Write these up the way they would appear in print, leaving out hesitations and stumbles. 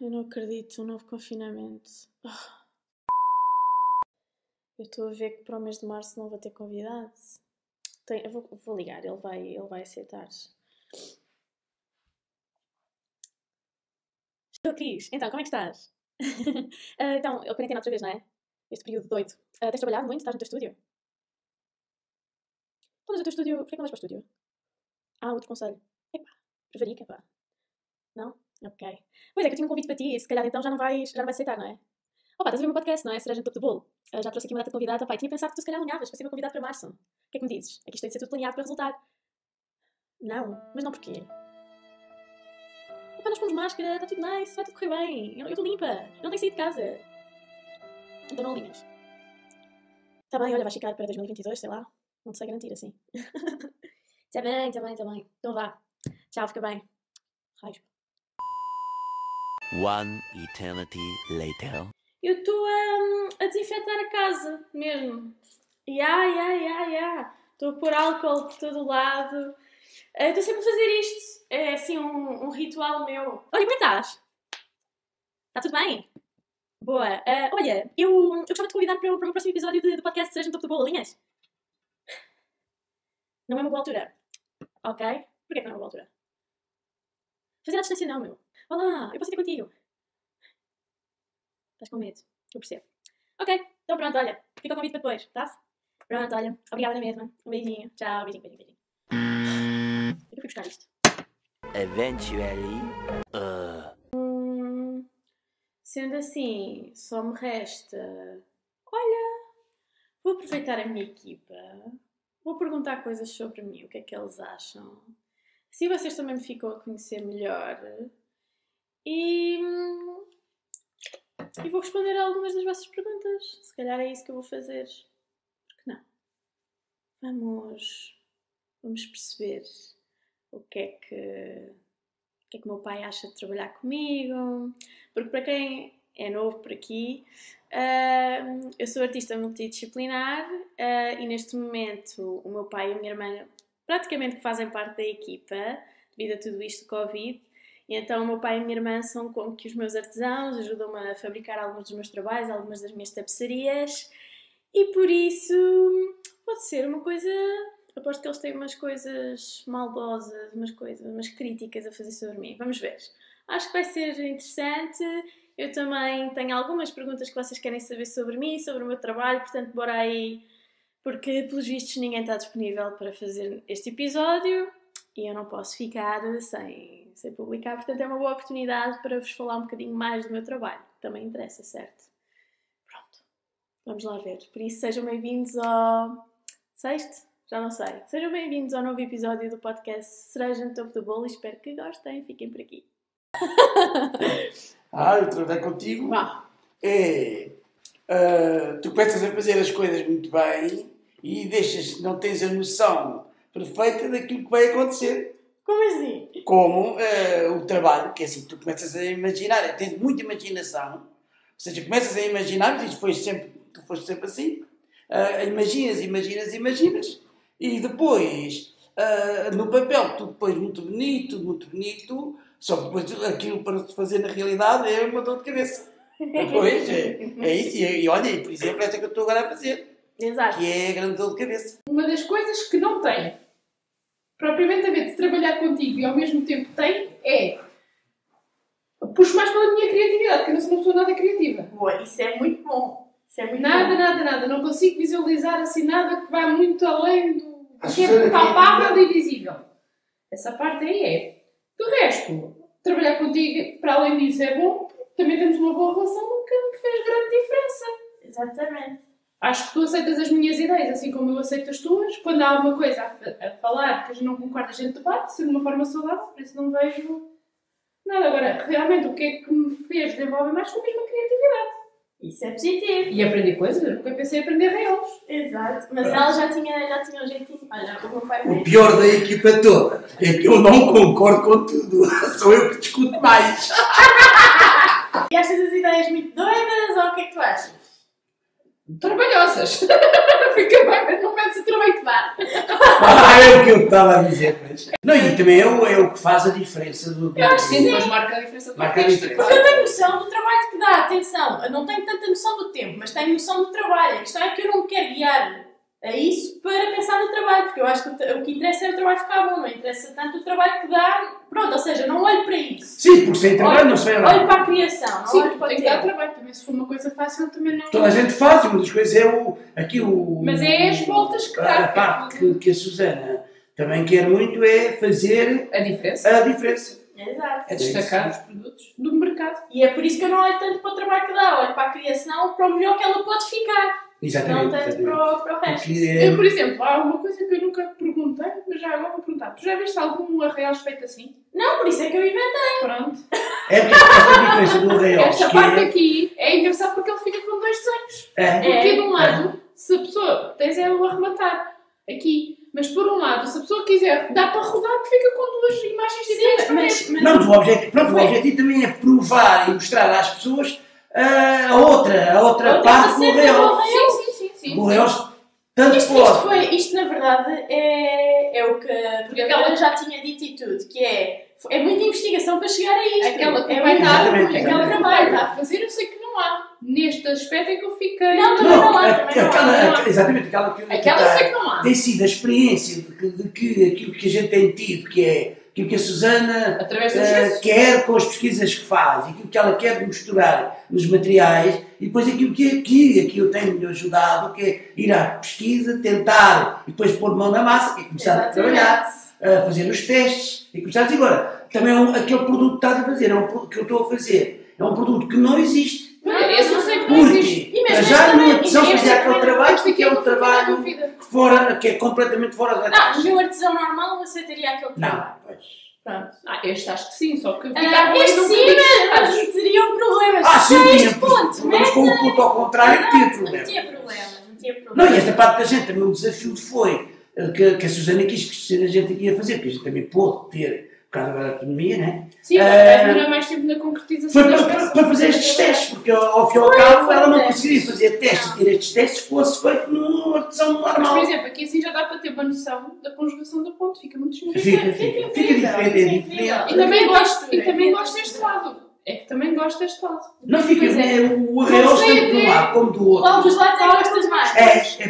Eu não acredito, um novo confinamento. Eu estou a ver que para o mês de março não vou ter convidado. Eu vou ligar, ele vai aceitar. Estou aqui. Então, como é que estás? Então, eu quarentena outra vez, não é? Este período doido. Tens trabalhado muito? Estás no teu estúdio? Então, mas o teu estúdio... Porquê que não vais para o estúdio? Outro conselho. Epá, prevarica, pá. Não? Ok. Pois é, que eu tinha um convite para ti e se calhar então já não vais aceitar, não é? Opa, estás a ver o meu podcast, não é? Cereja no topo do bolo. Já trouxe aqui uma data de convidado. Opa, tinha pensado que tu se calhar alinhavas para ser meu convidado para março. O que é que me dizes? É que isto tem de ser tudo planeado para resultar. Não? Mas não porquê? Opa, nós pomos máscara, está tudo nice, vai tudo correr bem. Eu estou limpa, eu não tenho saído de casa. Então não alinhas. Está bem, olha, vais ficar para 2022, sei lá. Não te sei garantir assim. Está bem. Então vá. Tchau, fica bem. Raios. One eternity later. Eu estou a desinfetar a casa, mesmo. Estou a pôr álcool por todo o lado. Estou sempre a fazer isto. É assim um ritual meu. Olha, como é que estás? Está tudo bem? Boa. Olha, eu gostava de te convidar para o meu próximo episódio do podcast Cereja no Topo do Bolo. Alinhas? Não é uma boa altura. Ok? Porquê que não é uma boa altura? Fazer à distância não, meu. Olá, eu posso ir ter contigo. Estás com medo? Eu percebo. Ok, então pronto, olha. Fica o convite para depois, tá? Pronto, olha. Obrigada na mesma. Um beijinho. Tchau, beijinho. Eu fui buscar isto. Eventually. Sendo assim, só me resta... Olha, vou aproveitar a minha equipa. Vou perguntar coisas sobre mim, o que é que eles acham. Assim vocês também me ficam a conhecer melhor. E vou responder a algumas das vossas perguntas. Se calhar é isso que eu vou fazer. Por que não? Vamos perceber o que é que o meu pai acha de trabalhar comigo. Porque para quem é novo por aqui, eu sou artista multidisciplinar e neste momento o meu pai e a minha irmã praticamente fazem parte da equipa devido a tudo isto do Covid. E então o meu pai e a minha irmã são como que os meus artesãos, ajudam-me a fabricar alguns dos meus trabalhos, algumas das minhas tapeçarias. E por isso pode ser uma coisa... Aposto que eles têm umas coisas maldosas, umas críticas a fazer sobre mim. Vamos ver. Acho que vai ser interessante. Eu também tenho algumas perguntas que vocês querem saber sobre mim, sobre o meu trabalho, portanto, bora aí, porque pelos vistos ninguém está disponível para fazer este episódio e eu não posso ficar sem publicar, portanto é uma boa oportunidade para vos falar um bocadinho mais do meu trabalho. Também interessa, certo? Pronto. Vamos lá ver. Por isso, sejam bem-vindos ao... Sexto? Já não sei. Sejam bem-vindos ao novo episódio do podcast Cereja no Topo do Bolo e espero que gostem. Fiquem por aqui. Eu trabalhar contigo tu começas a fazer as coisas muito bem e não tens a noção perfeita daquilo que vai acontecer. Como assim? Como o trabalho, que é assim, tu começas a imaginar, tens muita imaginação, ou seja, começas a imaginar, tu foste sempre assim, imaginas, e depois, no papel, tudo depois muito bonito, só que depois aquilo para se fazer na realidade é uma dor de cabeça. Depois, é isso, e olha, por exemplo, esta que eu estou agora a fazer. Exato. Que é a grande dor de cabeça. Uma das coisas que não tem, propriamente a ver de trabalhar contigo e ao mesmo tempo tem, é... Puxo mais pela minha criatividade, porque eu não sou uma pessoa nada criativa. Boa, isso é muito bom. Nada. Não consigo visualizar assim nada que vá muito além do que é palpável e visível. Essa parte aí é. Do resto, trabalhar contigo, para além disso, é bom. Também temos uma boa relação, nunca me fez grande diferença. Exatamente. Acho que tu aceitas as minhas ideias, assim como eu aceito as tuas. Quando há alguma coisa a falar que a gente não concorda, a gente debate, de uma forma saudável, por isso não vejo nada. Agora, realmente, o que é que me fez desenvolver mais foi mesmo a criatividade. Isso é positivo. E aprendi coisas, eu nunca pensei em aprender reels. Exato. Mas ela já tinha um jeitinho. Olha, o meu pai... O pior da equipa toda é que eu não concordo com tudo. Sou eu que discuto mais. E achas as ideias muito doidas ou o que é que tu achas? trabalhosas. Fica bem, mas não metes o trabalho que dá. É o que eu estava a dizer. Mas... Não, e também é o que faz a diferença do... Eu acho que sim, mas marca a diferença do Marca a resto. diferença. Porque eu tenho noção do trabalho que dá, atenção, eu não tenho tanta noção do tempo, mas tenho noção do trabalho. A questão é que eu não me quero guiar a isso para pensar no trabalho, porque eu acho que o que interessa é o trabalho ficar bom, não interessa tanto o trabalho que dá, pronto, ou seja, não olho para isso. Sim, porque sem trabalho não se vê Olho nada. para a criação, não Sim, olho para tem o que dar tempo. trabalho também. Se for uma coisa fácil, também não. Toda a gente faz, uma das coisas é o... Mas é as voltas que dá. A parte que a Susana também quer muito é fazer A diferença. a diferença. Exato. É destacar os produtos do mercado. E é por isso que eu não olho tanto para o trabalho que dá, olho para a criação, para o melhor que ela pode ficar, Exatamente. não tanto para o resto. Porque é- Eu, por exemplo, há uma coisa que eu nunca perguntei, mas já agora vou perguntar. Tu já viste algum arraial feito assim? Não, por isso é que eu inventei. Pronto. É porque esta diferença do arraial Esta parte aqui é engraçado porque ele fica com dois desenhos. é, Porque de um lado, se a pessoa tens é o arrematar aqui, mas por um lado, se a pessoa quiser, dá para rodar que fica com duas imagens diferentes. Sim, mas Não, o objetivo também é provar e mostrar às pessoas a outra parte do faceta arraial. do arraial. Sim. O arraial tanto pode. Isto na verdade é o que porque ela já tinha dito e tudo, que é muita investigação para chegar a isto. Aquela que é vai muito estar, Exatamente, aquela que trabalho. vai estar a fazer, eu sei que não há. Neste aspecto é que eu fiquei. Não, também não há, Exatamente, aquela que Aquela eu sei que não há. tem sido a experiência de que aquilo que a gente tem tido, que é aquilo que a Susana Através dos gestos. quer com as pesquisas que faz, aquilo que ela quer misturar nos materiais, e depois aquilo que eu tenho ajudado, que é ir à pesquisa, tentar, e depois pôr mão na massa, que é começar a trabalhar, a fazer os testes, e começar a dizer, agora, também aquele produto que estás a fazer, que eu estou a fazer, é um produto que não existe. Esse eu sei que não existe. Porque E mesmo para este já também- não precisam este fazer aquele também- trabalho, que é um Não trabalho duvida. fora, que é completamente fora da Não, o meu artesão normal não aceitaria aquele trabalho. Não, pois. Pronto. Este acho que sim, só que ficava Este sim, mas teria um problema. Sim, Só tinha este ponto. mas com o ponto ao contrário que tinha Não problema. tinha problema, não tinha Não, problema. e esta parte da gente também o desafio foi que a Susana quis que a gente aqui ia fazer, porque a gente também pôde ter, por causa da autonomia, né? Sim, mas vai demorar mais tempo na concretização Foi das para peças. fazer estes testes, porque ao fim e ao cabo foi ela não testes. conseguiria fazer testes e ter estes testes se fosse feito num artesão Mas, por normal. exemplo, aqui assim já dá para ter uma noção da conjugação do ponto, fica muito giro. Fica diferente, é diferente. E também gosto deste lado. É que também gosto deste lado. Não fica Pois é. o arraial Não sei tanto de um até- lado como do outro. Qual dos lados é que gostas mais?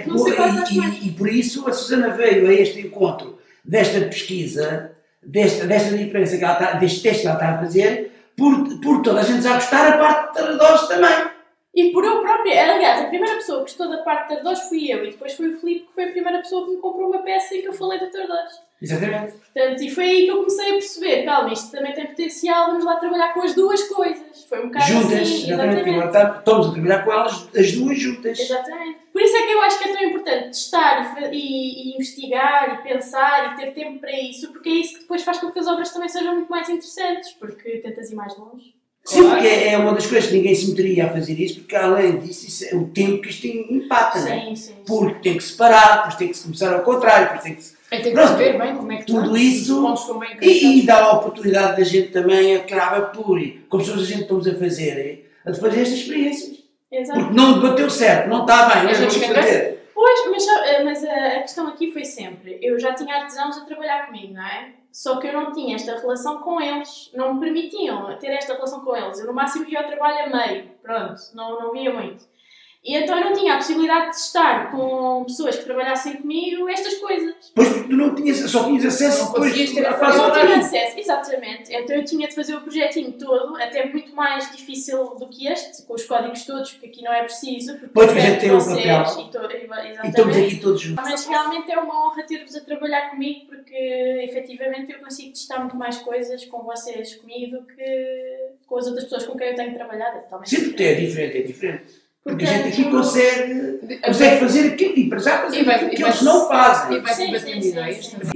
Não sei qual das mais. E por isso a Susana veio a este encontro desta pesquisa, desta diferença que ela está, deste teste que ela está a fazer, por toda a gente já gostar a parte de Tardoz também. E por eu própria, aliás, a primeira pessoa que gostou da parte de Tardoz fui eu, e depois foi o Filipe que foi a primeira pessoa que me comprou uma peça em que eu falei do Tardoz. Exatamente. Portanto, e foi aí que eu comecei a perceber, calma, isto também tem potencial, vamos lá trabalhar com as duas coisas. Foi um bocado Juntas, assim, exatamente. Agora estamos a trabalhar com elas, as duas juntas. Exatamente. Por isso é que eu acho que é tão importante testar e investigar e pensar e ter tempo para isso, porque é isso que depois faz com que as obras também sejam muito mais interessantes, porque tentas ir mais longe. Sim, porque é uma das coisas que ninguém se meteria a fazer isso, porque além disso, isso é o tempo que isto impacta, não é? Sim. Porque tem que separar, depois tem que se começar ao contrário, depois tem que se... Tem que Pronto. saber bem como é que Tudo está, isso- se os pontos estão bem E encaixados. dá a oportunidade da gente também, acaba por, como pessoas a gente estamos a fazer estas experiências. Exato. Porque não bateu certo, não está bem, Mas vamos não fazer. Pois, mas a questão aqui foi sempre, eu já tinha artesãos a trabalhar comigo, não é? Só que eu não tinha esta relação com eles, não me permitiam ter esta relação com eles. Eu no máximo via o trabalho a meio, pronto, não via muito. E então eu não tinha a possibilidade de estar com pessoas que trabalhassem comigo estas coisas. Pois porque tu não tinhas, só tinhas acesso Não depois conseguias ter à acesso fase Eu não tinha horária. acesso, exatamente. Então eu tinha de fazer o projetinho todo, até muito mais difícil do que este, com os códigos todos, porque aqui não é preciso. Porque Pois, porque a depende gente tem de um vocês papel. exatamente. E estamos aqui todos juntos. Mas realmente é uma honra ter-vos a trabalhar comigo, porque efetivamente eu consigo testar muito mais coisas com vocês comigo do que com as outras pessoas com quem eu tenho trabalhado. É totalmente Sempre é diferente. Porque a gente aqui Portanto, consegue fazer aquilo e para já fazer aquilo que eles não fazem. E vai-se Sim, batendo sim, ideias sim, também.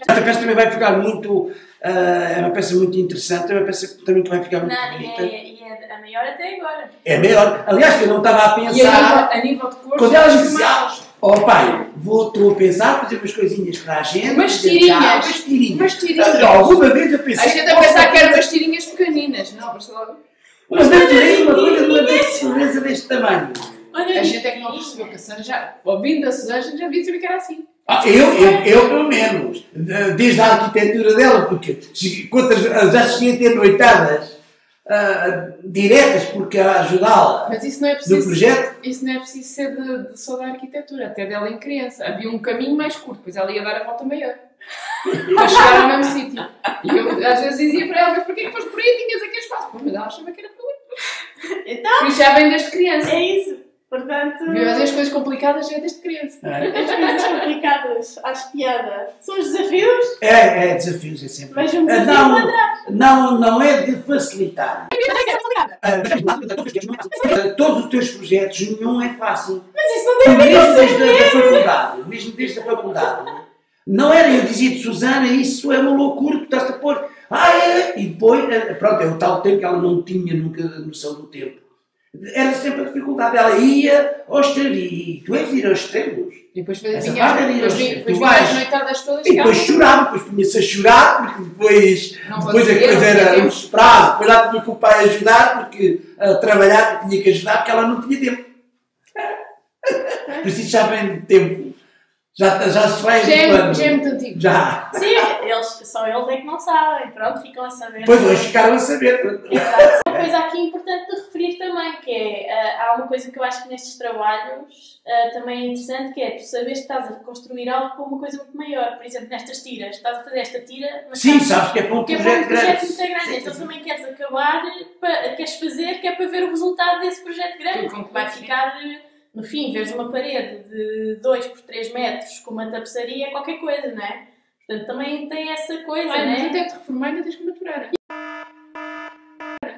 Esta peça também vai ficar muito. É uma peça muito interessante, é uma peça também que vai ficar muito Não, bonita. e é a maior até agora. É maior. Aliás, que eu não estava a E pensar. a nível de cores, Quando ela acho que disse, mais. ó pai, estou a pensar fazer umas coisinhas para a gente. Umas fazer tirinhas. cá, umas tirinhas. Umas tirinhas. Alguma vez eu pensei. A gente a pensar que eram umas tirinhas pequeninas. Não, mas logo. Uma aventurinha, uma coisa de uma vez. sobremesa deste tamanho. A gente é que não percebeu que a Susana já, ouvindo a Susana, já devia saber que era assim. Eu pelo menos, desde a arquitetura dela, porque já cheguei a ter noitadas diretas porque a ajudá-la Mas isso não é preciso, no projeto. Isso não é preciso ser só da arquitetura, até dela em criança. Havia um caminho mais curto, pois ela ia dar a volta maior. Para chegar ao mesmo sítio. E eu às vezes dizia para ela, mas porquê que foste por aí? Tinhas aqui espaço. Mas ela achava que era por ali. Então, Por isso já vem desde criança. é isso. Portanto, Mas as coisas complicadas já é desde criança. as coisas complicadas, acho piada. São os desafios? É desafios, é sempre. Vejo um desafio para trás. Não é de facilitar. Todos os teus projetos, nenhum é fácil. Mas isso não tem Mesmo desde a faculdade, não era eu dizia-te, Susana, isso é uma loucura, tu estás a pôr. E depois, pronto, é o tal tempo que ela não tinha nunca noção do tempo. Era sempre a dificuldade. Ela ia ao extremo. E tu és ir aos extremos. E depois Essa parte era ir aos vinha extremos. Tu as vais. noitadas todas. E depois chorava, depois punha-se a chorar, porque depois Não a conseguia, coisa não era tinha um esperado. Depois lá tinha que o pai ajudar, porque a trabalhar tinha que ajudar, porque ela não tinha tempo. Por isso já vem de tempo. Já se vai Já é habituando. muito antigo. Já. Sim, só eles é que não sabem. Pronto, ficam a saber. Depois hoje ficaram a saber. Exato. Uma coisa aqui importante de referir também, que é, há uma coisa que eu acho que nestes trabalhos também é interessante, que é tu saberes que estás a construir algo com uma coisa muito maior. Por exemplo, nestas tiras, estás a fazer esta tira, mas Sim, sabes que é para um que é para um projeto projeto grande. muito grande. Então também queres acabar, queres fazer, que é para ver o resultado desse projeto grande. Tudo Que vai ficar, no fim, veres uma parede de 2 por 3 metros com uma tapeçaria, é qualquer coisa, não é? Portanto, também tem essa coisa, Olha, não mas é? até te reformar ainda tens que maturar.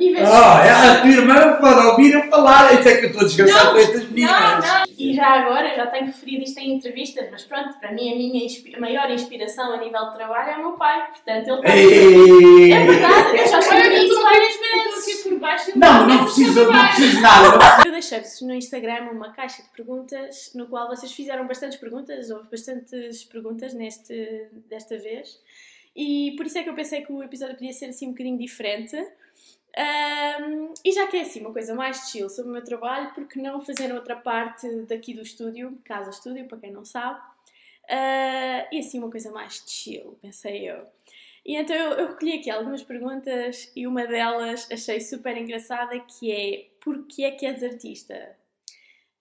E vês A tua irmã pode ouvir eu falar. Isso é que eu estou desgraçado com estas meninas. Não. E já agora, já tenho referido isto em entrevistas, mas pronto, para mim a minha maior inspiração a nível de trabalho é o meu pai. Portanto, ele está... Ei. É verdade, eu já escrevi isso várias Estou vezes. aqui por baixo. Não preciso nada. Eu deixei-vos no Instagram uma caixa de perguntas, no qual vocês fizeram bastantes perguntas, houve bastantes perguntas desta vez, e por isso é que eu pensei que o episódio podia ser assim um bocadinho diferente. E já que é assim uma coisa mais chill sobre o meu trabalho, porque não fazer outra parte daqui do estúdio, casa estúdio, para quem não sabe, e assim uma coisa mais chill, pensei eu. E então eu recolhi aqui algumas perguntas e uma delas achei super engraçada, que é: porquê é que és artista?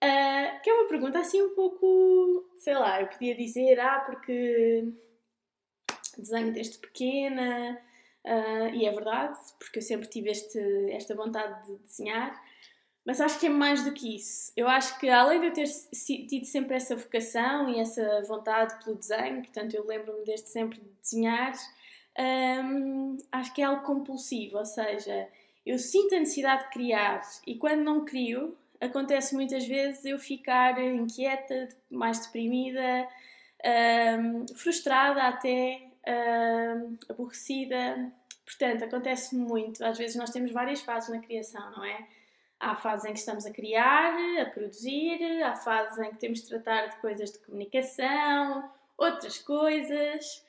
Que é uma pergunta assim um pouco, sei lá, eu podia dizer, porque desenho desde pequena, e é verdade, porque eu sempre tive esta vontade de desenhar, mas acho que é mais do que isso. Eu acho que além de eu ter tido sempre essa vocação e essa vontade pelo desenho, portanto eu lembro-me desde sempre de desenhar, acho que é algo compulsivo, ou seja, eu sinto a necessidade de criar e quando não crio, acontece muitas vezes eu ficar inquieta, mais deprimida, frustrada até, aborrecida. Portanto, acontece muito. Às vezes nós temos várias fases na criação, não é? Há fases em que estamos a criar, a produzir, há fases em que temos de tratar de coisas de comunicação, outras coisas.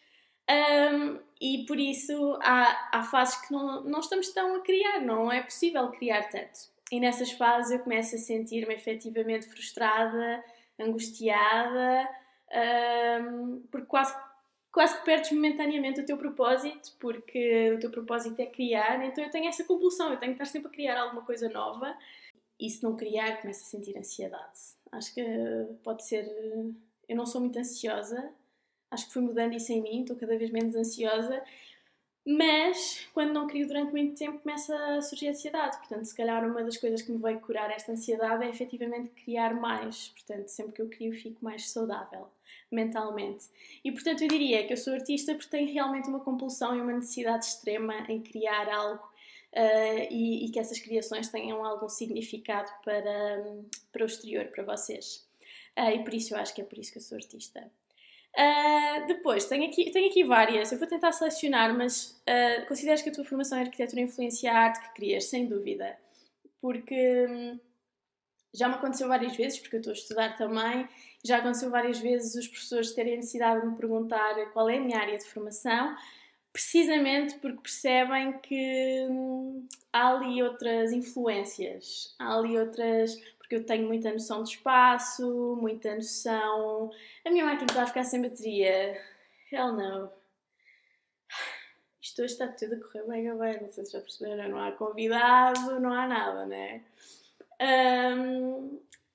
E por isso há fases que não estamos tão a criar, não é possível criar tanto. E nessas fases eu começo a sentir-me efetivamente frustrada, angustiada, porque quase que perdes momentaneamente o teu propósito, porque o teu propósito é criar, então eu tenho essa compulsão, eu tenho que estar sempre a criar alguma coisa nova, e se não criar começo a sentir ansiedade. Acho que pode ser... Eu não sou muito ansiosa, acho que fui mudando isso em mim, estou cada vez menos ansiosa, mas quando não crio durante muito tempo começa a surgir ansiedade. Portanto, se calhar uma das coisas que me vai curar esta ansiedade é efetivamente criar mais. Portanto, sempre que eu crio fico mais saudável mentalmente. E portanto eu diria que eu sou artista porque tenho realmente uma compulsão e uma necessidade extrema em criar algo, e que essas criações tenham algum significado para o exterior, para vocês. E por isso eu acho que é por isso que eu sou artista. Depois, tenho aqui várias, eu vou tentar selecionar, mas consideras que a tua formação em arquitetura influencia a arte que crias? Sem dúvida, porque já me aconteceu várias vezes, porque eu estou a estudar também, já aconteceu várias vezes os professores terem a necessidade de me perguntar qual é a minha área de formação, precisamente porque percebem que há ali outras influências, há ali outras... Porque eu tenho muita noção de espaço, muita noção... A minha máquina está a ficar sem bateria. Hell no. Isto hoje está tudo a correr mega bem, não sei se já perceberam, não há convidado, não há nada, né?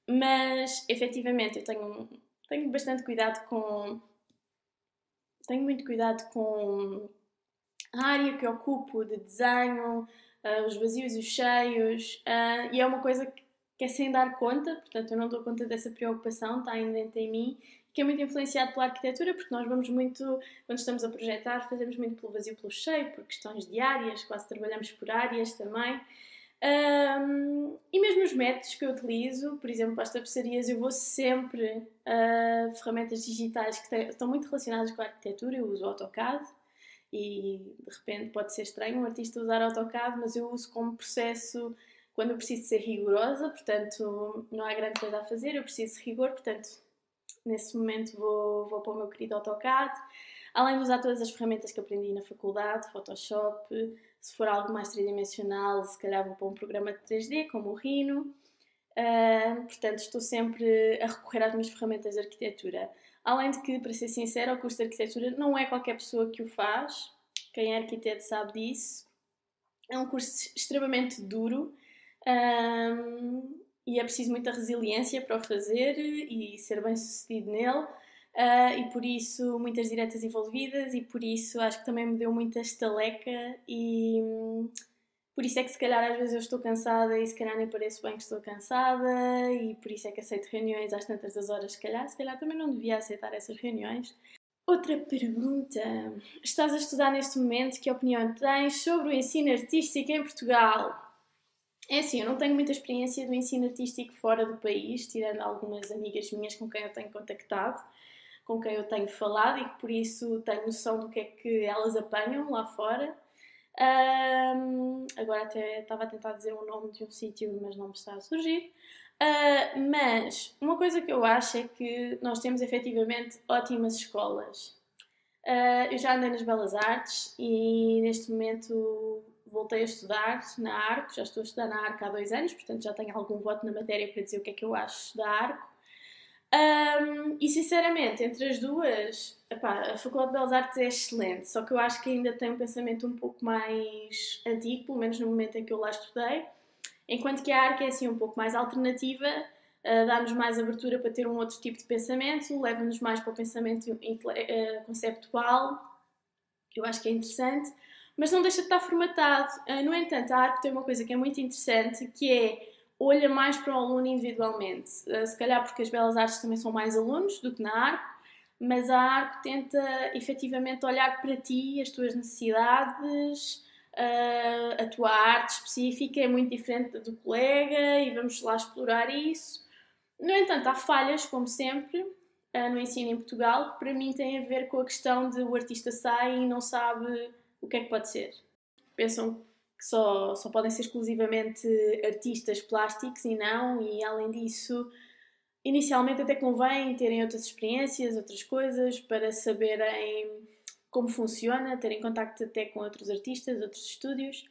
Mas, efetivamente, eu tenho bastante cuidado com... Tenho muito cuidado com a área que ocupo de desenho, os vazios e os cheios, e é uma coisa que é sem dar conta, portanto eu não dou conta dessa preocupação, está ainda dentro em mim, que é muito influenciado pela arquitetura, porque nós vamos muito, quando estamos a projetar, fazemos muito pelo vazio e pelo cheio, por questões de áreas, quase trabalhamos por áreas também. E mesmo os métodos que eu utilizo, por exemplo, para as tapeçarias, eu vou sempre a ferramentas digitais que estão muito relacionadas com a arquitetura. Eu uso o AutoCAD e de repente pode ser estranho um artista usar AutoCAD, mas eu uso como processo quando eu preciso ser rigorosa, portanto não há grande coisa a fazer, eu preciso de rigor, portanto nesse momento vou para o meu querido AutoCAD. Além de usar todas as ferramentas que aprendi na faculdade, Photoshop, se for algo mais tridimensional, se calhar vou para um programa de 3D, como o Rhino. Portanto, estou sempre a recorrer às minhas ferramentas de arquitetura. Além de que, para ser sincera, o curso de arquitetura não é qualquer pessoa que o faz. Quem é arquiteto sabe disso. É um curso extremamente duro e é preciso muita resiliência para o fazer e ser bem sucedido nele. E por isso muitas diretas envolvidas, e por isso acho que também me deu muita estaleca, e por isso é que se calhar às vezes eu estou cansada e se calhar nem pareço bem que estou cansada, e por isso é que aceito reuniões às tantas das horas. Se calhar também não devia aceitar essas reuniões. Outra pergunta: estás a estudar neste momento, que opinião tens sobre o ensino artístico em Portugal? É assim, eu não tenho muita experiência do ensino artístico fora do país, tirando algumas amigas minhas com quem eu tenho contactado, com quem eu tenho falado, e que por isso tenho noção do que é que elas apanham lá fora. Agora até estava a tentar dizer o nome de um sítio, mas não me está a surgir. Mas uma coisa que eu acho é que nós temos efetivamente ótimas escolas. Eu já andei nas Belas Artes e neste momento voltei a estudar na Arco. Já estou a estudar na Arco há 2 anos, portanto já tenho algum voto na matéria para dizer o que é que eu acho da Arco. E sinceramente, entre as duas, a Faculdade de Belas Artes é excelente, só que eu acho que ainda tem um pensamento um pouco mais antigo, pelo menos no momento em que eu lá estudei, enquanto que a Arco é assim um pouco mais alternativa, dá-nos mais abertura para ter um outro tipo de pensamento, leva-nos mais para o pensamento conceptual, que eu acho que é interessante, mas não deixa de estar formatado. No entanto, a Arco tem uma coisa que é muito interessante, que é olha mais para o aluno individualmente. Se calhar porque as Belas Artes também são mais alunos do que na Arco, mas a Arco tenta efetivamente olhar para ti, as tuas necessidades, a tua arte específica é muito diferente do colega e vamos lá explorar isso. No entanto, há falhas, como sempre, no ensino em Portugal, que para mim têm a ver com a questão de o artista sai e não sabe o que é que pode ser. Pensam que só podem ser exclusivamente artistas plásticos e não, e além disso, inicialmente até convém terem outras experiências, outras coisas, para saberem como funciona, terem contacto até com outros artistas, outros estúdios.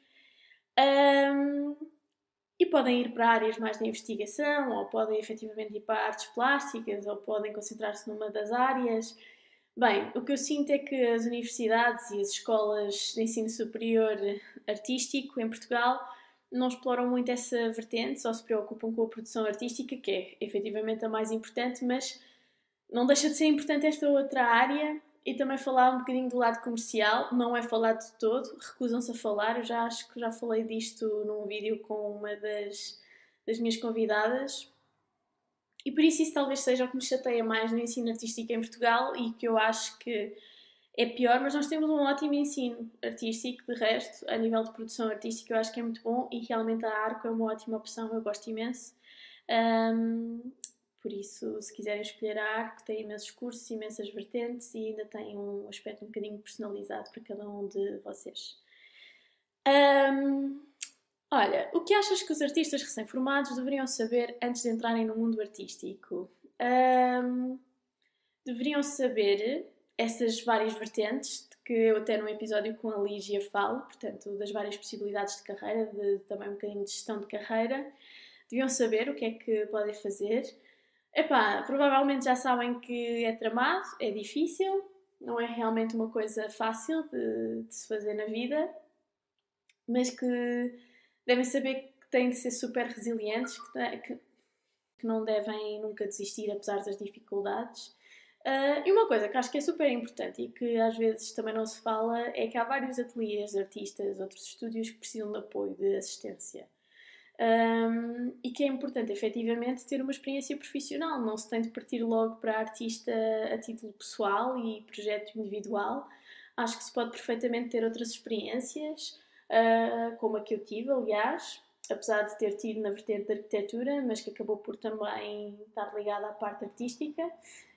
E podem ir para áreas mais de investigação, ou podem efetivamente ir para artes plásticas, ou podem concentrar-se numa das áreas. Bem, o que eu sinto é que as universidades e as escolas de ensino superior artístico em Portugal não exploram muito essa vertente, só se preocupam com a produção artística, que é efetivamente a mais importante, mas não deixa de ser importante esta outra área. E também falar um bocadinho do lado comercial, não é falado de todo, recusam-se a falar. Eu já acho que já falei disto num vídeo com uma das minhas convidadas. E por isso talvez seja o que me chateia mais no ensino artístico em Portugal e que eu acho que é pior, mas nós temos um ótimo ensino artístico, de resto, a nível de produção artística eu acho que é muito bom e realmente a Arco é uma ótima opção, eu gosto imenso. Por isso, se quiserem escolher a Arco, tem imensos cursos, imensas vertentes e ainda tem um aspecto um bocadinho personalizado para cada um de vocês. Olha, o que achas que os artistas recém-formados deveriam saber antes de entrarem no mundo artístico? Deveriam saber essas várias vertentes porque eu até num episódio com a Lígia falo, portanto, das várias possibilidades de carreira, também um bocadinho de gestão de carreira. Deviam saber o que é que podem fazer. Provavelmente já sabem que é tramado, é difícil, não é realmente uma coisa fácil de se fazer na vida, mas que devem saber que têm de ser super resilientes, que não devem nunca desistir apesar das dificuldades. E uma coisa que acho que é super importante e que às vezes também não se fala é que há vários ateliês de artistas, outros estúdios que precisam de apoio, de assistência. E que é importante efetivamente ter uma experiência profissional, não se tem de partir logo para artista a título pessoal e projeto individual. Acho que se pode perfeitamente ter outras experiências, como a que eu tive, aliás, apesar de ter tido na vertente da arquitetura, mas que acabou por também estar ligada à parte artística.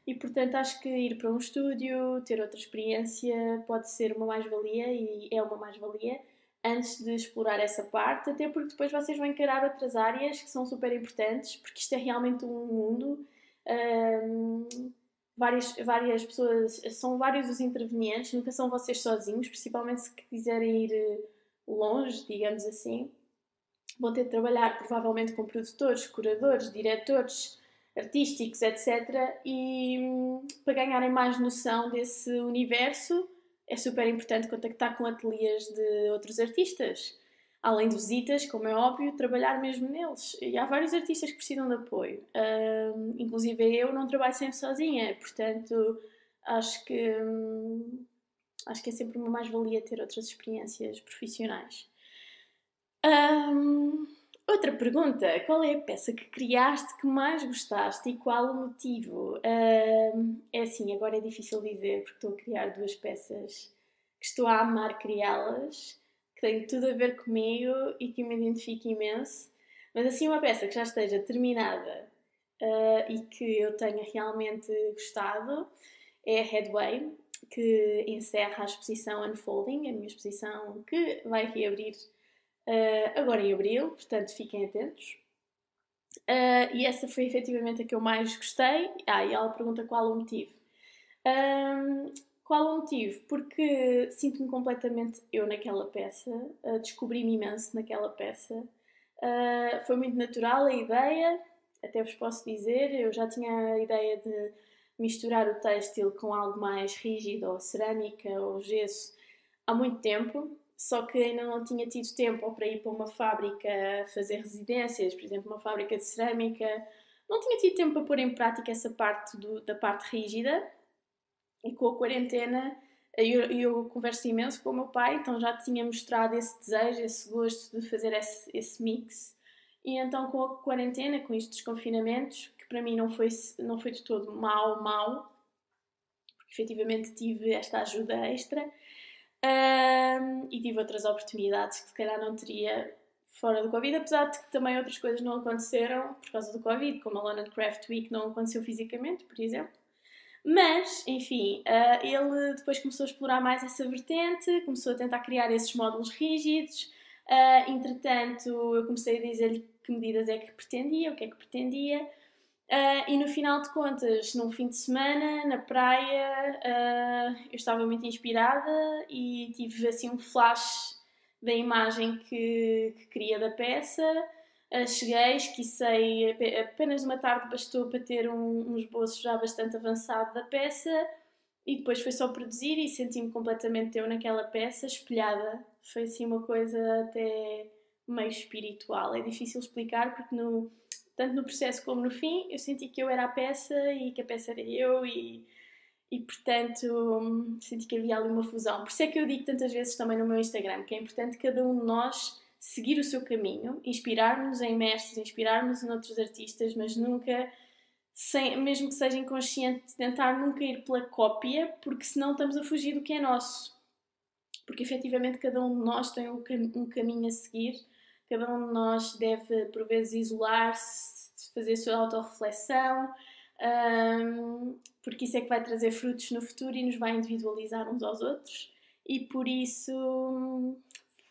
E portanto acho que ir para um estúdio, ter outra experiência pode ser uma mais-valia, e é uma mais-valia antes de explorar essa parte, até porque depois vocês vão encarar outras áreas que são super importantes, porque isto é realmente um mundo. Várias pessoas, são vários os intervenientes, nunca são vocês sozinhos, principalmente se quiserem ir longe, digamos assim. Vão ter de trabalhar provavelmente com produtores, curadores, diretores artísticos, etc. E para ganharem mais noção desse universo, é super importante contactar com ateliês de outros artistas. Além de visitas, como é óbvio, trabalhar mesmo neles. E há vários artistas que precisam de apoio. Inclusive eu não trabalho sempre sozinha, portanto acho que é sempre uma mais-valia ter outras experiências profissionais. Outra pergunta: qual é a peça que criaste que mais gostaste e qual o motivo? É assim, agora é difícil dizer porque estou a criar 2 peças que estou a amar criá-las, que têm tudo a ver comigo e que me identifico imenso, mas assim uma peça que já esteja terminada e que eu tenha realmente gostado é a Headway, que encerra a exposição Unfolding, a minha exposição que vai reabrir agora em abril, portanto fiquem atentos. E essa foi efetivamente a que eu mais gostei. E ela pergunta qual o motivo. Qual o motivo? Porque sinto-me completamente eu naquela peça, descobri-me imenso naquela peça. Foi muito natural a ideia, até vos posso dizer, eu já tinha a ideia de misturar o têxtil com algo mais rígido, ou cerâmica, ou gesso, há muito tempo. Só que ainda não tinha tido tempo ou para ir para uma fábrica fazer residências, por exemplo, uma fábrica de cerâmica. Não tinha tido tempo para pôr em prática essa parte da parte rígida. E com a quarentena eu converso imenso com o meu pai, então já tinha mostrado esse desejo, esse gosto de fazer esse mix. E então com a quarentena, com estes confinamentos, que para mim não foi de todo mau, porque efetivamente tive esta ajuda extra, e tive outras oportunidades que se calhar não teria fora do Covid, apesar de que também outras coisas não aconteceram por causa do Covid, como a London Craft Week não aconteceu fisicamente, por exemplo. Mas, enfim, ele depois começou a explorar mais essa vertente, começou a tentar criar esses módulos rígidos. Entretanto, eu comecei a dizer-lhe que medidas é que pretendia, o que é que pretendia. E no final de contas, num fim de semana, na praia, eu estava muito inspirada e tive assim um flash da imagem que queria da peça. Cheguei, esquicei, apenas uma tarde bastou para ter um esboço já bastante avançado da peça, e depois foi só produzir e senti-me completamente eu naquela peça, espelhada. Foi assim uma coisa até meio espiritual, é difícil explicar porque tanto no processo como no fim eu senti que eu era a peça e que a peça era eu, e portanto senti que havia ali uma fusão. Por isso é que eu digo tantas vezes também no meu Instagram que é importante cada um de nós seguir o seu caminho, inspirar-nos em mestres, inspirar-nos em outros artistas, mas nunca, mesmo que seja inconsciente, tentar nunca ir pela cópia, porque senão estamos a fugir do que é nosso. Porque efetivamente cada um de nós tem um caminho a seguir, cada um de nós deve por vezes isolar-se, fazer a sua autorreflexão, porque isso é que vai trazer frutos no futuro e nos vai individualizar uns aos outros, e por isso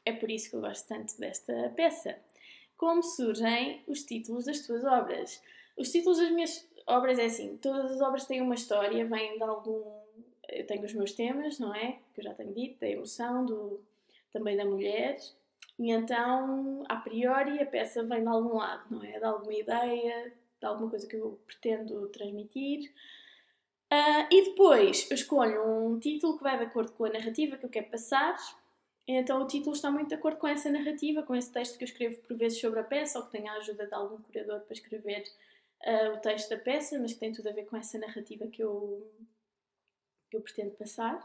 é por isso que eu gosto tanto desta peça. Como surgem os títulos das tuas obras? Os títulos das minhas obras é assim, todas as obras têm uma história, vêm de algum eu tenho os meus temas, não é? Que eu já tenho dito, da emoção, também da mulher. E então, a priori, a peça vem de algum lado, não é? De alguma ideia, de alguma coisa que eu pretendo transmitir. E depois eu escolho um título que vai de acordo com a narrativa que eu quero passar. Então o título está muito de acordo com essa narrativa, com esse texto que eu escrevo por vezes sobre a peça, ou que tenho a ajuda de algum curador para escrever o texto da peça, mas que tem tudo a ver com essa narrativa que eu pretendo passar.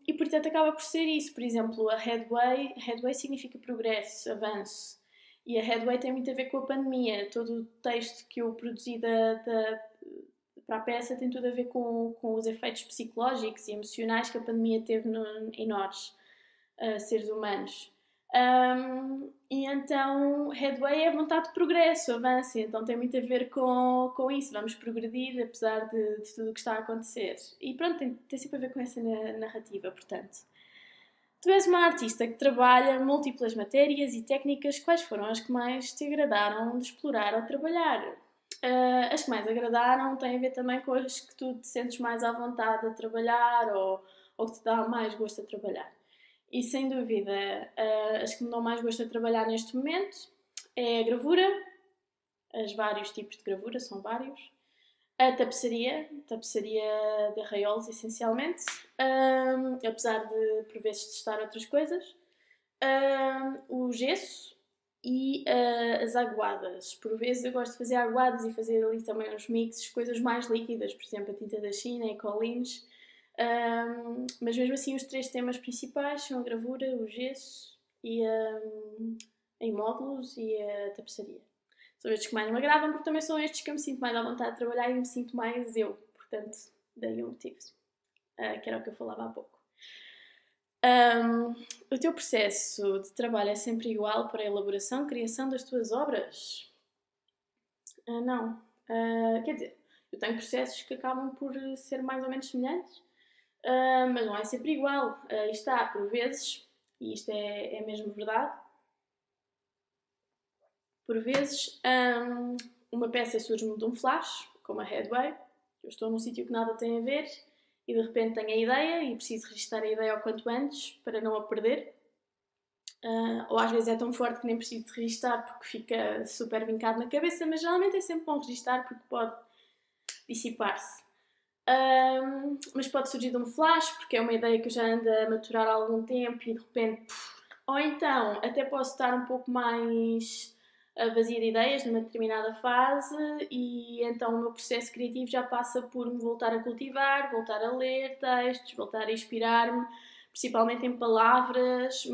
E portanto acaba por ser isso. Por exemplo, a headway significa progresso, avanço, e a headway tem muito a ver com a pandemia. Todo o texto que eu produzi para a peça tem tudo a ver com os efeitos psicológicos e emocionais que a pandemia teve em nós, seres humanos. E então, headway é vontade de progresso, avanço, então tem muito a ver com isso. Vamos progredir apesar de tudo o que está a acontecer. E pronto, tem sempre a ver com essa narrativa, portanto. Tu és uma artista que trabalha múltiplas matérias e técnicas. Quais foram as que mais te agradaram de explorar ou trabalhar? As que mais agradaram têm a ver também com as que tu te sentes mais à vontade a trabalhar ou que te dá mais gosto a trabalhar. E sem dúvida, as que me dão mais gosto a trabalhar neste momento é a gravura, os vários tipos de gravura, são vários, a tapeçaria de arraiolos essencialmente, apesar de por vezes testar outras coisas, o gesso e as aguadas. Por vezes eu gosto de fazer aguadas e fazer ali também uns mixes, coisas mais líquidas, por exemplo a tinta da China e colines. Mas mesmo assim os 3 temas principais são a gravura, o gesso e em módulos e a tapeçaria. São estes que mais me agradam porque também são estes que eu me sinto mais à vontade de trabalhar e me sinto mais eu. Portanto, daí o motivo, que era o que eu falava há pouco. O teu processo de trabalho é sempre igual para a elaboração, criação das tuas obras? Não. Quer dizer, eu tenho processos que acabam por ser mais ou menos semelhantes, mas não é sempre igual. Está, por vezes, e isto é mesmo verdade, por vezes uma peça surge-me de um flash, como a Headway. Eu estou num sítio que nada tem a ver e de repente tenho a ideia e preciso registrar a ideia o quanto antes para não a perder. Ou às vezes é tão forte que nem preciso de registar porque fica super vincado na cabeça, mas geralmente é sempre bom registar porque pode dissipar-se. Mas pode surgir de um flash porque é uma ideia que eu já ando a maturar há algum tempo e de repente... Ou então até posso estar um pouco mais vazia de ideias numa determinada fase e então o meu processo criativo já passa por me voltar a cultivar, voltar a ler textos, voltar a inspirar-me, principalmente em palavras,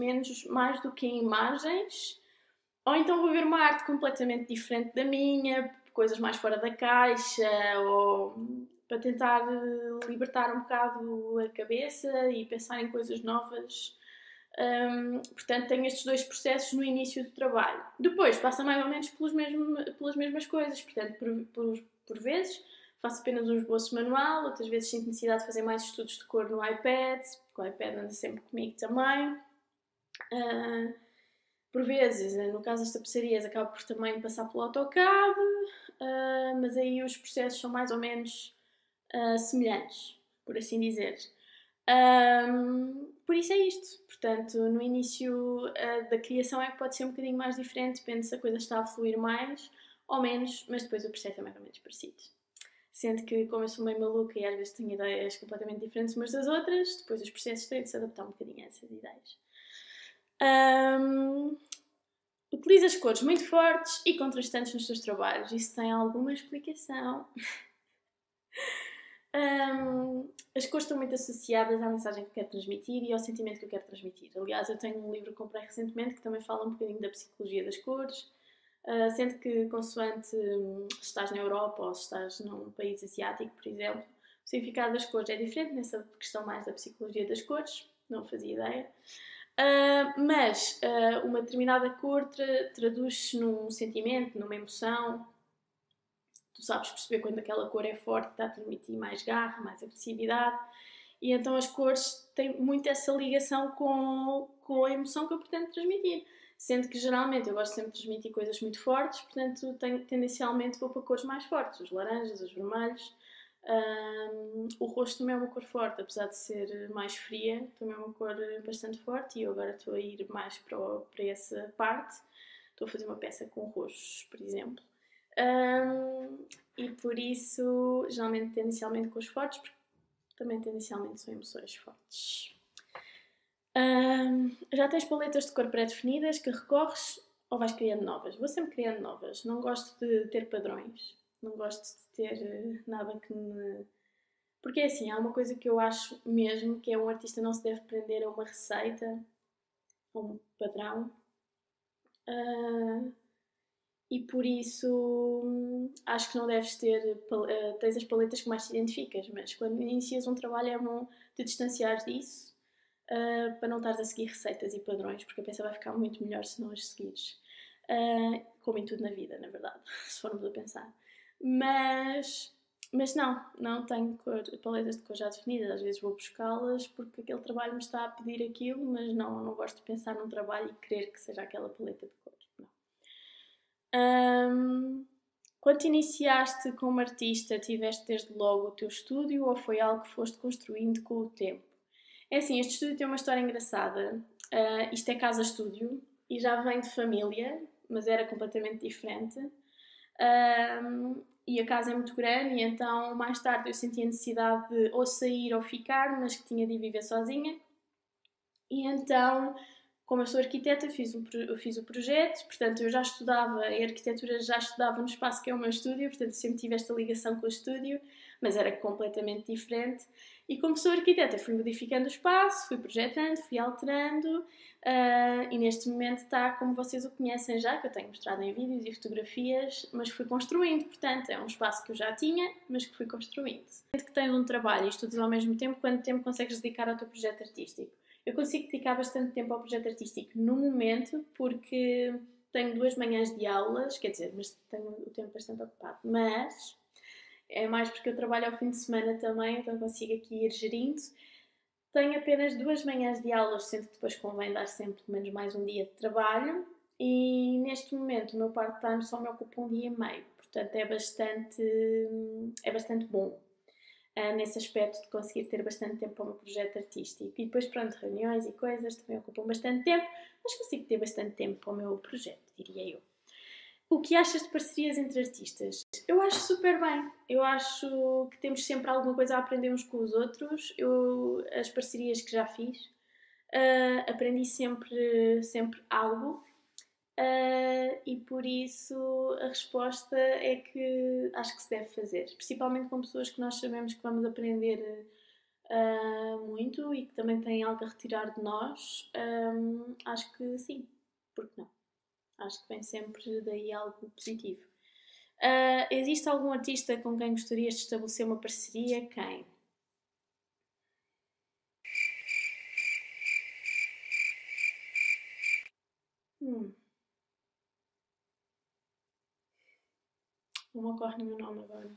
mais do que em imagens. Ou então vou ver uma arte completamente diferente da minha, coisas mais fora da caixa, ou para tentar libertar um bocado a cabeça e pensar em coisas novas. Portanto, tenho estes 2 processos no início do trabalho. Depois, passa mais ou menos pelas mesmas coisas. Portanto, por vezes, faço apenas um esboço manual, outras vezes sinto necessidade de fazer mais estudos de cor no iPad, porque o iPad anda sempre comigo também. Por vezes, no caso das tapeçarias, acabo por também passar pelo AutoCAD, mas aí os processos são mais ou menos semelhantes, por assim dizer. Por isso é isto. Portanto, no início da criação é que pode ser um bocadinho mais diferente, depende se a coisa está a fluir mais ou menos, mas depois o processo é mais ou menos parecido. Sendo que, como eu sou meio maluca e às vezes tenho ideias completamente diferentes umas das outras, depois os processos têm de se adaptar um bocadinho a essas ideias. Utilizas cores muito fortes e contrastantes nos teus trabalhos. Isso tem alguma explicação? As cores estão muito associadas à mensagem que eu quero transmitir e ao sentimento que eu quero transmitir. Aliás, eu tenho um livro que comprei recentemente que também fala um bocadinho da psicologia das cores, sendo que consoante se estás na Europa ou se estás num país asiático, por exemplo, o significado das cores é diferente nessa questão mais da psicologia das cores, não fazia ideia. Mas uma determinada cor traduz-se num sentimento, numa emoção. Tu sabes perceber quando aquela cor é forte, está a transmitir mais garra, mais agressividade. E então as cores têm muito essa ligação com a emoção que eu pretendo transmitir. Sendo que geralmente eu gosto sempre de transmitir coisas muito fortes, portanto tendencialmente vou para cores mais fortes. Os laranjas, os vermelhos, O roxo também é uma cor forte, apesar de ser mais fria, também é uma cor bastante forte e eu agora estou a ir mais para essa parte. Estou a fazer uma peça com roxos, por exemplo. E por isso, geralmente, tendencialmente cores fortes, porque também tendencialmente são emoções fortes. Já tens paletas de cor pré-definidas que recorres ou vais criando novas? Vou sempre criando novas. Não gosto de ter padrões. Não gosto de ter nada que me... Porque é assim, há uma coisa que eu acho mesmo, que é um artista não se deve prender a uma receita, a um padrão. E por isso acho que não deves ter... tens as paletas que mais te identificas, mas quando inicias um trabalho é bom te distanciares disso, para não estares a seguir receitas e padrões, porque a peça vai ficar muito melhor se não as seguires. Como em tudo na vida, na verdade, se formos a pensar. Mas não tenho paletas de cor já definidas. Às vezes vou buscá-las porque aquele trabalho me está a pedir aquilo, mas não gosto de pensar num trabalho e querer que seja aquela paleta de cor. Não. Quando te iniciaste como artista, tiveste desde logo o teu estúdio ou foi algo que foste construindo com o tempo? É assim, este estúdio tem uma história engraçada. Isto é casa-estúdio e já vem de família, mas era completamente diferente. E a casa é muito grande e então mais tarde eu senti a necessidade de ou sair ou ficar, mas que tinha de ir viver sozinha. E então, como eu sou arquiteta, fiz o projeto, portanto eu já estudava, a arquitetura já estudava no espaço que é o meu estúdio, portanto sempre tive esta ligação com o estúdio, mas era completamente diferente. E como sou arquiteta, fui modificando o espaço, fui projetando, fui alterando, e neste momento está como vocês o conhecem já, que eu tenho mostrado em vídeos e fotografias, mas fui construindo, portanto é um espaço que eu já tinha, mas que fui construindo. Que tens um trabalho e estudas ao mesmo tempo, quanto tempo consegues dedicar ao teu projeto artístico? Eu consigo dedicar bastante tempo ao projeto artístico no momento, porque tenho 2 manhãs de aulas, quer dizer, mas tenho o tempo bastante ocupado, mas é mais porque eu trabalho ao fim de semana também, então consigo aqui ir gerindo. Tenho apenas 2 manhãs de aulas, sendo que depois convém dar sempre pelo menos mais um dia de trabalho, e neste momento o meu part-time só me ocupa 1 dia e meio, portanto é bastante bom. Nesse aspecto de conseguir ter bastante tempo para o meu projeto artístico. E depois, pronto, reuniões e coisas também ocupam bastante tempo, mas consigo ter bastante tempo para o meu projeto, diria eu. O que achas de parcerias entre artistas? Eu acho super bem. Eu acho que temos sempre alguma coisa a aprender uns com os outros. As parcerias que já fiz, aprendi sempre algo. E por isso a resposta é que acho que se deve fazer, principalmente com pessoas que nós sabemos que vamos aprender muito e que também têm algo a retirar de nós. Acho que sim, porque não? Acho que vem sempre daí algo positivo. Existe algum artista com quem gostarias de estabelecer uma parceria? Quem? Não me ocorre nenhum nome agora.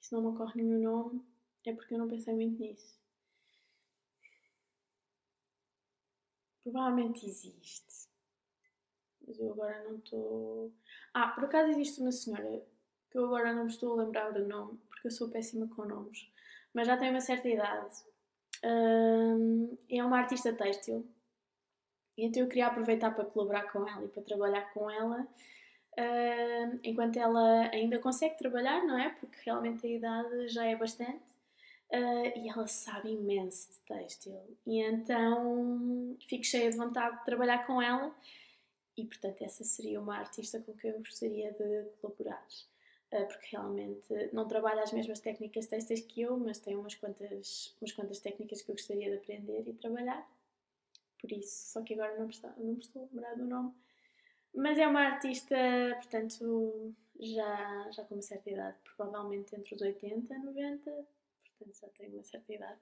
E se não me ocorre nenhum nome, é porque eu não pensei muito nisso. Provavelmente existe. Mas eu agora não estou... por acaso existe uma senhora que eu agora não me estou a lembrar do nome, porque eu sou péssima com nomes, mas já tem uma certa idade. É uma artista têxtil. E então eu queria aproveitar para colaborar com ela e para trabalhar com ela. Enquanto ela ainda consegue trabalhar, não é? Porque realmente a idade já é bastante. E ela sabe imenso de têxtil. E então fico cheia de vontade de trabalhar com ela. E portanto essa seria uma artista com quem eu gostaria de colaborar. Porque realmente não trabalha as mesmas técnicas têxteis que eu, mas tem umas quantas técnicas que eu gostaria de aprender e trabalhar. Por isso, só que agora não me estou a lembrar do nome. Mas é uma artista, portanto, já com uma certa idade, provavelmente entre os 80 e 90, portanto já tem uma certa idade.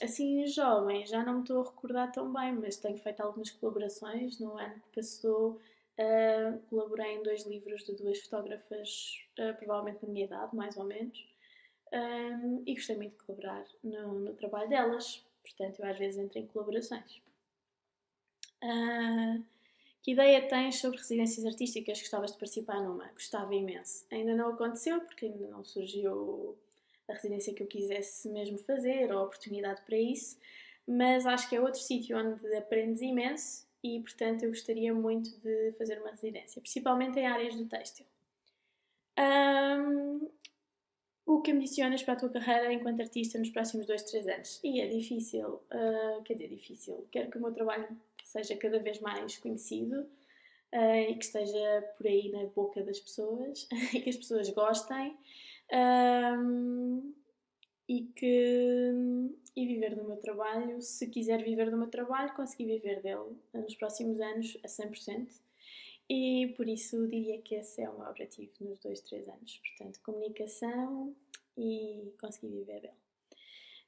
Assim, jovem, já não me estou a recordar tão bem, mas tenho feito algumas colaborações. No ano que passou, colaborei em 2 livros de 2 fotógrafas, provavelmente da minha idade, mais ou menos, e gostei muito de colaborar no trabalho delas. Portanto, eu às vezes entro em colaborações. Que ideia tens sobre residências artísticas? Gostavas de participar numa? Gostava imenso. Ainda não aconteceu, porque ainda não surgiu a residência que eu quisesse mesmo fazer, ou a oportunidade para isso, mas acho que é outro sítio onde aprendes imenso e, portanto, eu gostaria muito de fazer uma residência, principalmente em áreas do têxtil. O que ambicionas para a tua carreira enquanto artista nos próximos 2, 3 anos? E é difícil, quer dizer, difícil. Quero que o meu trabalho seja cada vez mais conhecido e que esteja por aí na boca das pessoas e que as pessoas gostem e viver do meu trabalho. Se quiser viver do meu trabalho, conseguir viver dele nos próximos anos a 100%. E por isso diria que esse é o meu objetivo nos 2, 3 anos. Portanto, comunicação e conseguir viver dele.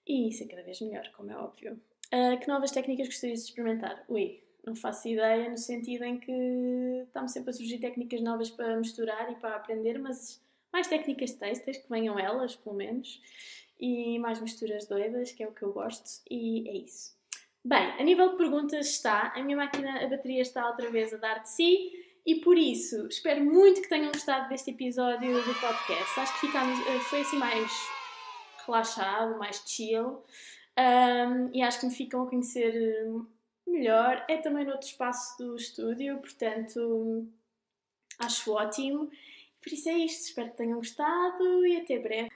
E ser cada vez melhor, como é óbvio. Que novas técnicas gostarias de experimentar? Não faço ideia, no sentido em que estão sempre a surgir técnicas novas para misturar e para aprender, mas mais técnicas têxteis, que venham elas, pelo menos, e mais misturas doidas, que é o que eu gosto, e é isso. Bem, a nível de perguntas a minha máquina, a bateria está outra vez a dar de si, e por isso espero muito que tenham gostado deste episódio do podcast. Acho que foi assim mais relaxado, mais chill, e acho que me ficam a conhecer melhor. É também no outro espaço do estúdio, portanto acho ótimo. Por isso é isto, espero que tenham gostado e até breve.